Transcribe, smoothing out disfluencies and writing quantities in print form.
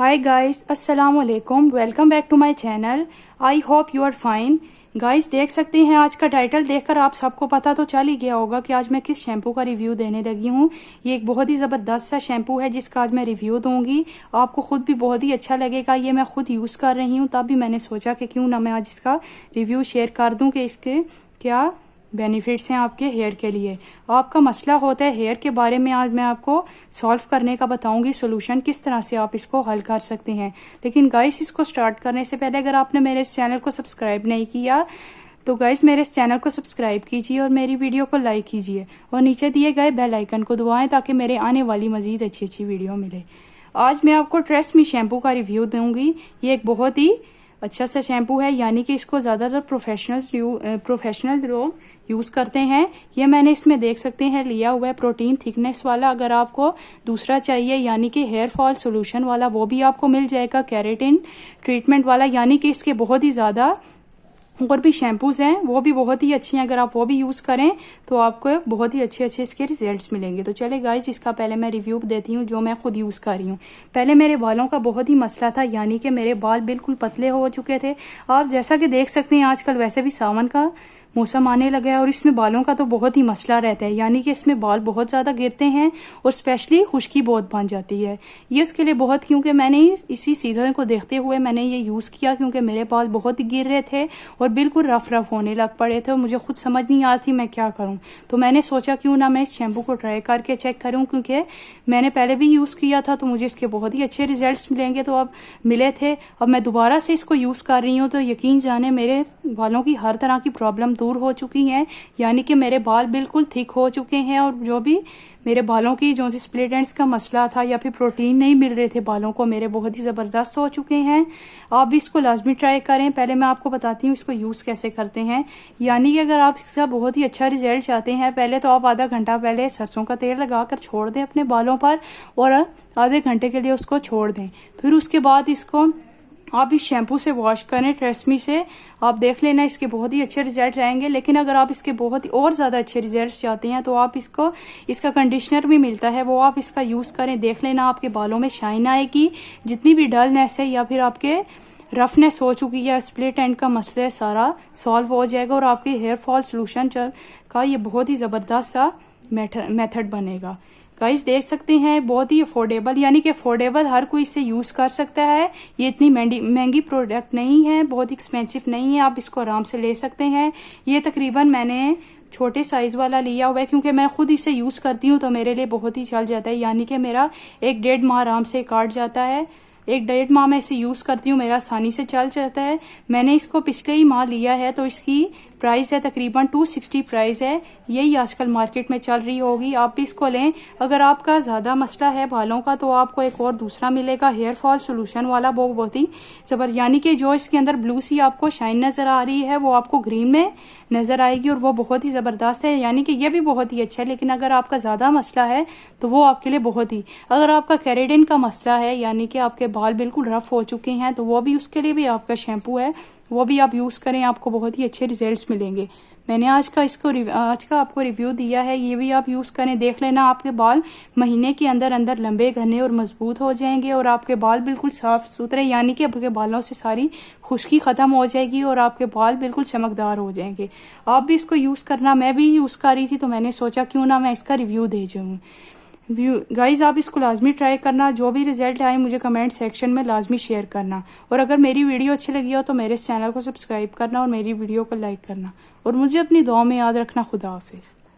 हाय guys, अस्सलाम वालेकुम। Welcome back to my channel. I hope you are fine. Guys, देख सकते हैं आज का टाइटल देखकर आप सबको पता तो चल ही गया होगा कि आज मैं किस शैम्पू का रिव्यू देने लगी हूँ। ये एक बहुत ही ज़बरदस्त सा शैम्पू है जिसका आज मैं रिव्यू दूंगी। आपको खुद भी बहुत ही अच्छा लगेगा। ये मैं खुद यूज़ कर रही हूँ, तब भी मैंने सोचा कि क्यों ना मैं आज इसका रिव्यू शेयर कर दूँ कि इसके क्या बेनिफिट्स हैं आपके हेयर के लिए। आपका मसला होता है हेयर के बारे में, आज मैं आपको सॉल्व करने का बताऊंगी सोल्यूशन, किस तरह से आप इसको हल कर सकते हैं। लेकिन गाइस, इसको स्टार्ट करने से पहले अगर आपने मेरे इस चैनल को सब्सक्राइब नहीं किया तो गाइस मेरे इस चैनल को सब्सक्राइब कीजिए और मेरी वीडियो को लाइक कीजिए और नीचे दिए गए बेल आइकन को दबाएं ताकि मेरे आने वाली मजीद अच्छी अच्छी वीडियो मिले। आज मैं आपको ट्रेस्मी शैम्पू का रिव्यू दूंगी। ये एक बहुत ही अच्छा सा शैम्पू है, यानी कि इसको ज़्यादातर प्रोफेशनल लोग यूज़ करते हैं। ये मैंने इसमें देख सकते हैं लिया हुआ है प्रोटीन थिकनेस वाला। अगर आपको दूसरा चाहिए यानी कि हेयर फॉल सोल्यूशन वाला, वो भी आपको मिल जाएगा। केराटिन ट्रीटमेंट वाला, यानी कि इसके बहुत ही ज़्यादा और भी शैम्पूज हैं, वो भी बहुत ही अच्छी हैं। अगर आप वो भी यूज़ करें तो आपको बहुत ही अच्छे अच्छे इसके रिजल्ट्स मिलेंगे। तो चले गाइस, इसका पहले मैं रिव्यू देती हूँ जो मैं खुद यूज़ कर रही हूँ। पहले मेरे बालों का बहुत ही मसला था, यानी कि मेरे बाल बिल्कुल पतले हो चुके थे। आप जैसा कि देख सकते हैं आजकल वैसे भी सावन का मौसम आने लगा है और इसमें बालों का तो बहुत ही मसला रहता है, यानी कि इसमें बाल बहुत ज़्यादा गिरते हैं और स्पेशली खुश्की बहुत बन जाती है। ये उसके लिए बहुत, क्योंकि मैंने इसी सीजन को देखते हुए मैंने ये यूज़ किया, क्योंकि मेरे बाल बहुत ही गिर रहे थे और बिल्कुल रफ होने लग पड़े थे और मुझे खुद समझ नहीं आती मैं क्या करूँ। तो मैंने सोचा क्यों ना मैं इस शैम्पू को ट्राई करके चेक करूँ, क्योंकि मैंने पहले भी यूज़ किया था तो मुझे इसके बहुत ही अच्छे रिजल्ट्स मिलेंगे तो अब मिले थे। अब मैं दोबारा से इसको यूज़ कर रही हूँ तो यकीन जाने मेरे बालों की हर तरह की प्रॉब्लम दूर हो चुकी हैं, यानी कि मेरे बाल बिल्कुल थिक हो चुके हैं और जो भी मेरे बालों की जो स्प्लिट एंड्स का मसला था या फिर प्रोटीन नहीं मिल रहे थे बालों को, मेरे बहुत ही ज़बरदस्त हो चुके हैं। आप भी इसको लाजमी ट्राई करें। पहले मैं आपको बताती हूँ इसको यूज़ कैसे करते हैं। यानी कि अगर आप इसका बहुत ही अच्छा रिजल्ट चाहते हैं, पहले तो आप आधा घंटा पहले सरसों का तेल लगाकर छोड़ दें अपने बालों पर और आधे घंटे के लिए उसको छोड़ दें। फिर उसके बाद इसको आप इस शैम्पू से वॉश करें, ट्रेस्मी से। आप देख लेना इसके बहुत ही अच्छे रिजल्ट आएंगे। लेकिन अगर आप इसके बहुत ही और ज़्यादा अच्छे रिजल्ट चाहते हैं तो आप इसका कंडीशनर भी मिलता है, वो आप इसका यूज़ करें। देख लेना आपके बालों में शाइन आएगी, जितनी भी डलनेस है या फिर आपके रफनेस हो चुकी है, स्प्लिट एंड का मसला है, सारा सॉल्व हो जाएगा और आपके हेयर फॉल सोल्यूशन का ये बहुत ही ज़बरदस्त सा मेथड बनेगा। गाइस, देख सकते हैं बहुत ही अफोर्डेबल, यानी कि अफोर्डेबल हर कोई इसे यूज़ कर सकता है। ये इतनी महंगी प्रोडक्ट नहीं है, बहुत एक्सपेंसिव नहीं है, आप इसको आराम से ले सकते हैं। ये तकरीबन मैंने छोटे साइज़ वाला लिया हुआ है, क्योंकि मैं खुद इसे यूज़ करती हूँ तो मेरे लिए बहुत ही चल जाता है, यानी कि मेरा 1-1.5 माह आराम से काट जाता है। 1-1.5 माह मैं इसे यूज़ करती हूँ, मेरा आसानी से चल जाता है। मैंने इसको पिछले ही माह लिया है तो इसकी प्राइस है तकरीबन 260 प्राइस है। यही आजकल मार्केट में चल रही होगी, आप भी इसको लें। अगर आपका ज़्यादा मसला है बालों का तो आपको एक और दूसरा मिलेगा हेयर फॉल सोल्यूशन वाला, वो बहुत ही यानी कि जो इसके अंदर ब्लू सी आपको शाइन नज़र आ रही है वो आपको ग्रीन में नज़र आएगी और वो बहुत ही ज़बरदस्त है, यानी कि ये भी बहुत ही अच्छा है। लेकिन अगर आपका ज़्यादा मसला है तो वो आपके लिए बहुत ही, अगर आपका केराटिन का मसला है यानी कि आपके बाल बिल्कुल रफ हो चुके हैं तो वो भी, उसके लिए भी आपका शैम्पू है, वो भी आप यूज़ करें, आपको बहुत ही अच्छे रिजल्ट्स मिलेंगे। मैंने आज का आपको रिव्यू दिया है, ये भी आप यूज़ करें। देख लेना आपके बाल महीने के अंदर अंदर लंबे घने और मजबूत हो जाएंगे और आपके बाल बिल्कुल साफ सुथरे, यानी कि आपके बालों से सारी खुश्की ख़त्म हो जाएगी और आपके बाल बिल्कुल चमकदार हो जाएंगे। आप भी इसको यूज़ करना। मैं भी यूज़ कर रही थी तो मैंने सोचा क्यों ना मैं इसका रिव्यू दे जाऊँ। गाइज, आप इसको लाजमी ट्राई करना। जो भी रिजल्ट आए मुझे कमेंट सेक्शन में लाजमी शेयर करना और अगर मेरी वीडियो अच्छी लगी हो तो मेरे इस चैनल को सब्सक्राइब करना और मेरी वीडियो को लाइक करना और मुझे अपनी दुआ में याद रखना। खुदा हाफिज़।